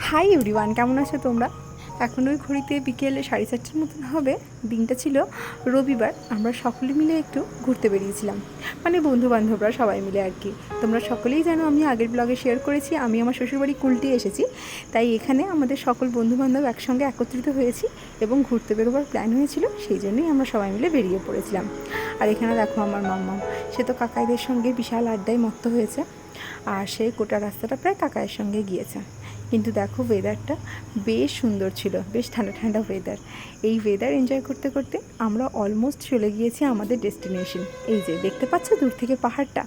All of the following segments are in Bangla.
হাই এভরিওয়ান, কেমন আছো তোমরা? এখন ওই ঘড়িতে বিকেল 4:30টার মতন হবে। দিনটা ছিল রবিবার। আমরা সকলে মিলে একটু ঘুরতে বেরিয়েছিলাম, মানে বন্ধুবান্ধবরা সবাই মিলে আর কি। তোমরা সকলেই জানো, আমি আগের ব্লগে শেয়ার করেছি আমি আমার শ্বশুরবাড়ি কুলটি এসেছি। তাই এখানে আমাদের সকল বন্ধুবান্ধব একসঙ্গে একত্রিত হয়েছি এবং ঘুরতে বেরোবার প্ল্যান হয়েছিল, সেই জন্যই আমরা সবাই মিলে বেরিয়ে পড়েছিলাম। আর এখানে দেখো আমার মাম্মাম, সে তো কাকাইদের সঙ্গে বিশাল আড্ডায় মত্ত হয়েছে, আর সে গোটা রাস্তাটা প্রায় কাকাইয়ের সঙ্গে গিয়েছে। কিন্তু দেখো, ওয়েদারটা বেশ সুন্দর ছিল, বেশ ঠান্ডা ঠান্ডা ওয়েদার। এই ওয়েদার এনজয় করতে করতে আমরা অলমোস্ট চলে গিয়েছি আমাদের ডেস্টিনেশন। এই যে দেখতে পাচ্ছ দূর থেকে পাহাড়টা,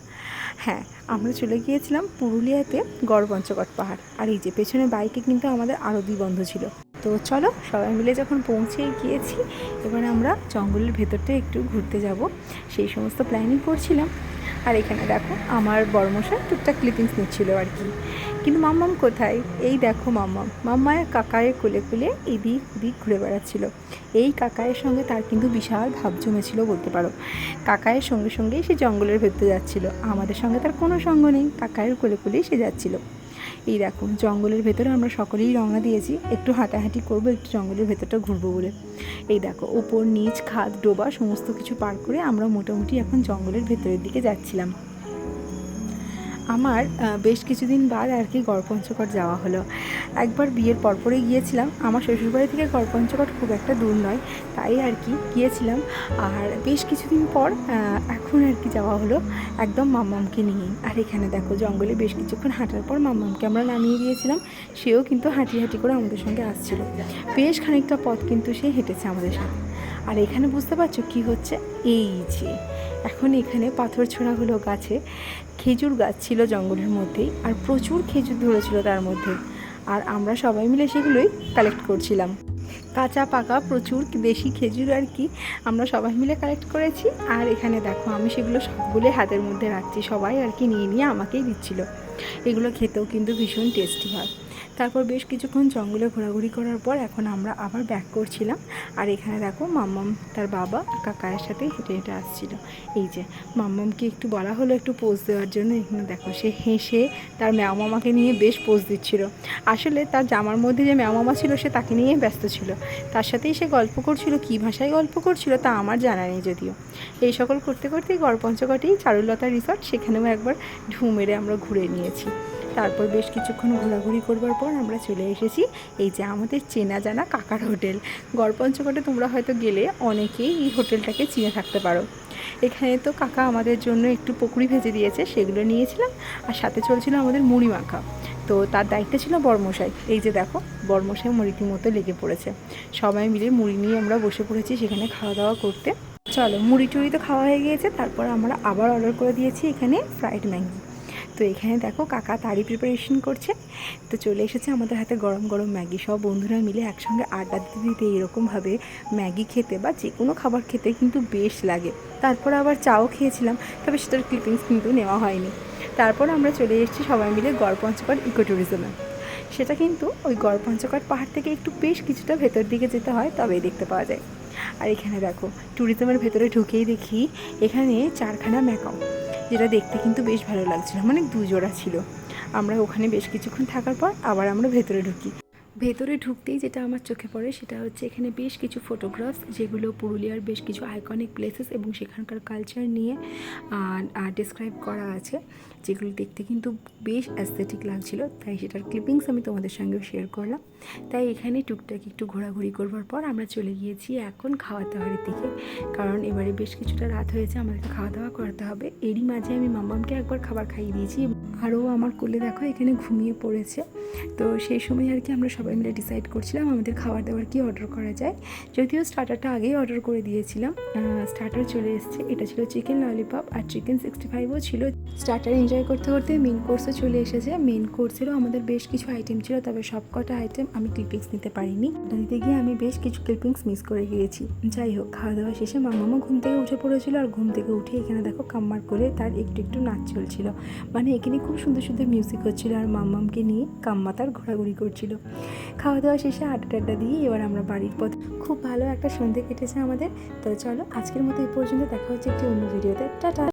হ্যাঁ, আমরা চলে গিয়েছিলাম পুরুলিয়াতে গড়পঞ্চকোট পাহাড়। আর এই যে পেছনে বাইকে কিন্তু আমাদের আরও 2 বন্ধু ছিল। তো চলো, সবাই মিলে যখন পৌঁছে গিয়েছি, এবার আমরা জঙ্গলের ভেতরটা একটু ঘুরতে যাব, সেই সমস্ত প্ল্যানিং করছিলাম। আর এখানে দেখো আমার বড়মশাই টুকটাক ক্লিপিংস নিচ্ছিল আর কি। কিন্তু মাম্মাম কোথায়? এই দেখো মাম্মায়ের কাকায়ের কোলে কোলে এদিক ওদিক ঘুরে বেড়াচ্ছিল। এই কাকায়ের সঙ্গে তার কিন্তু বিশাল ভাব জমেছিল বলতে পারো। কাকায়ের সঙ্গে সঙ্গেই সে জঙ্গলের ভেতরে যাচ্ছিল, আমাদের সঙ্গে তার কোনো সঙ্গ নেই, কাকায়ের কোলে কোলেই সে যাচ্ছিল। এই দেখো জঙ্গলের ভেতরে আমরা সকলেই রওনা দিয়েছি, একটু হাঁটাহাঁটি করবো, একটু জঙ্গলের ভেতরটা ঘুরবো বলে। এই দেখো ওপর নিচ খাদ ডোবা সমস্ত কিছু পার করে আমরা মোটামুটি এখন জঙ্গলের ভেতরের দিকে যাচ্ছিলাম। আমার বেশ কিছুদিন বাদ আর কি গড়পঞ্চকোট যাওয়া হলো। একবার বিয়ের পরপরই গিয়েছিলাম, আমার শ্বশুরবাড়ি থেকে গড়পঞ্চকোট খুব একটা দূর নয়, তাই আর কি গিয়েছিলাম। আর বেশ কিছুদিন পর এখন আর কি যাওয়া হলো একদম মাম্মামকে নিয়ে। আর এখানে দেখো জঙ্গলে বেশ কিছুক্ষণ হাঁটার পর মাম্মামকে আমরা নামিয়ে দিয়েছিলাম, সেও কিন্তু হাঁটি হাঁটি করে আমাদের সঙ্গে আসছিল। বেশ খানিকটা পথ কিন্তু সে হেঁটেছে আমাদের সাথে। আর এখানে বুঝতে পারছো কি হচ্ছে? এই যে এখন এখানে পাথর ছোড়া হলো গাছে, খেজুর গাছ ছিল জঙ্গলের মধ্যেই, আর প্রচুর খেজুর ধরেছিল তার মধ্যে। আর আমরা সবাই মিলে সেগুলোই কালেক্ট করছিলাম। কাঁচা পাকা প্রচুর দেশি খেজুর আর কি আমরা সবাই মিলে কালেক্ট করেছি। আর এখানে দেখো আমি সেগুলো সবগুলো হাতের মধ্যে রাখছি, সবাই আর কি নিয়ে নিয়ে আমাকেই দিচ্ছিল। এগুলো খেতেও কিন্তু ভীষণ টেস্টি হয়। তারপর বেশ কিছুক্ষণ জঙ্গলে ঘোরাঘুরি করার পর এখন আমরা আবার ব্যাক করছিলাম। আর এখানে দেখো মাম্মাম তার বাবা কাকায়ের সাথে হেঁটে হেঁটে আসছিল। এই যে মাম্মামকে একটু বলা হলো একটু পোজ দেওয়ার জন্য, এখানে দেখো সে হেসে তার ম্যাও মামাকে নিয়ে বেশ পোজ দিচ্ছিল। আসলে তার জামার মধ্যে যে ম্যাও মামা ছিল সে তাকে নিয়ে ব্যস্ত ছিল, তার সাথেই সে গল্প করছিল, কী ভাষায় গল্প করছিল তা আমার জানা নেই যদিও। এই সকল করতে করতেই গড়পঞ্চকোটেই চারুলতা রিসর্ট, সেখানেও একবার ঢু মেরে আমরা ঘুরে নিয়েছি। তারপর বেশ কিছুক্ষণ ঘোরাঘুরি করবার পর আমরা চলে এসেছি এই যে আমাদের চেনা জানা কাকার হোটেল। গড়পঞ্চকোটে তোমরা হয়তো গেলে অনেকেই এই হোটেলটাকে চিনে থাকতে পারো। এখানে তো কাকা আমাদের জন্য একটু পকোড়ি ভেজে দিয়েছে, সেগুলো নিয়েছিলাম, আর সাথে চলছিল আমাদের মুড়ি মাখা। তো তার দায়িত্বে ছিল বড়মশাই। এই যে দেখো বড়মশাই মুড়িটির মতো লেগে পড়েছে, সবাই মিলে মুড়ি নিয়ে আমরা বসে পড়েছি সেখানে খাওয়া দাওয়া করতে। চলো, মুড়ি টুড়ি তো খাওয়া হয়ে গিয়েছে, তারপর আমরা আবার অর্ডার করে দিয়েছি এখানে ফ্রাইড ম্যাগি। তো এখানে দেখো কাকা তারই প্রিপারেশন করছে। তো চলে এসেছে আমাদের হাতে গরম গরম ম্যাগি, সব বন্ধুরা মিলে একসঙ্গে আড্ডা দিতে দিতে এরকমভাবে ম্যাগি খেতে বা যে কোনো খাবার খেতে কিন্তু বেশ লাগে। তারপর আবার চাও খেয়েছিলাম, তবে সেটার ক্লিপিংস কিন্তু নেওয়া হয়নি। তারপর আমরা চলে এসেছি সবাই মিলে গড়পঞ্চকোট ইকো ট্যুরিজমে। সেটা কিন্তু ওই গড়পঞ্চকোট পাহাড় থেকে একটু বেশ কিছুটা ভেতর দিকে যেতে হয়, তবেই দেখতে পাওয়া যায়। আর এখানে দেখো ট্যুরিজমের ভেতরে ঢুকেই দেখি এখানে 4খানা ম্যাকাও, যেটা দেখতে কিন্তু বেশ ভালো লাগছিল, মানে 2 জোড়া ছিল। আমরা ওখানে বেশ কিছুক্ষণ থাকার পর আবার আমরা ভেতরে ঢুকি। ভেতরে ঢুকতেই যেটা আমার চোখে পড়ে সেটা হচ্ছে এখানে বেশ কিছু ফটোগ্রাফস, যেগুলো পুরুলিয়ার বেশ কিছু আইকনিক প্লেসেস এবং সেখানকার কালচার নিয়ে ডিসক্রাইব করা আছে, যেগুলো দেখতে কিন্তু বেশ অ্যাস্থেটিক লাগছিল। তাই সেটার ক্লিপিংস আমি তোমাদের সঙ্গেও শেয়ার করলাম। তাই এখানে টুকটাক একটু ঘোরাঘুরি করবার পর আমরা চলে গিয়েছি এখন খাওয়া দাওয়ারের দিকে, কারণ এবারে বেশ কিছুটা রাত হয়েছে, আমাদেরকে খাওয়া দাওয়া করতে হবে। এরই মাঝে আমি মাম্মামকে একবার খাবার খাইয়ে দিয়েছি, আরও আমার কোলে দেখো এখানে ঘুমিয়ে পড়েছে। তো সেই সময় আর কি আমরা সবাই মিলে ডিসাইড করছিলাম আমাদের খাবার দাবার কি অর্ডার করা যায়। যদিও স্টার্টারটা আগেই অর্ডার করে দিয়েছিলাম, স্টার্টার চলে এসছে। এটা ছিল চিকেন ললিপপ আর চিকেন 65ও ছিল। স্টার্টার এনজয় করতে করতে মেন কোর্সও চলে এসেছে। মেন কোর্সেরও আমাদের বেশ কিছু আইটেম ছিল, তবে সব কটা আইটেম আমি ক্লিপিংস নিতে পারিনি। নিতে গিয়ে আমি বেশ কিছু ক্লিপিংস মিস করে গিয়েছি। যাই হোক, খাওয়া দাওয়া শেষে মাম্মামা ঘুম থেকে উঠে পড়েছিল, আর ঘুম থেকে উঠে এখানে দেখো কাম্মার কোলে তার একটু একটু নাচ চলছিল, মানে এখানে খুব সুন্দর সুন্দর মিউজিক হচ্ছিল, আর মাম্মামকে নিয়ে কাম্মা তার ঘোরাঘুরি করছিল। খাওয়া দাওয়া শেষে আড্ডা টাড্ডা দিয়ে এবার আমরা বাড়ির পথ। খুব ভালো একটা সন্ধে কেটেছে আমাদের। তো চলো আজকের মতো এই পর্যন্ত, দেখা হচ্ছে একটি অন্য ভিডিওতে। টাটা।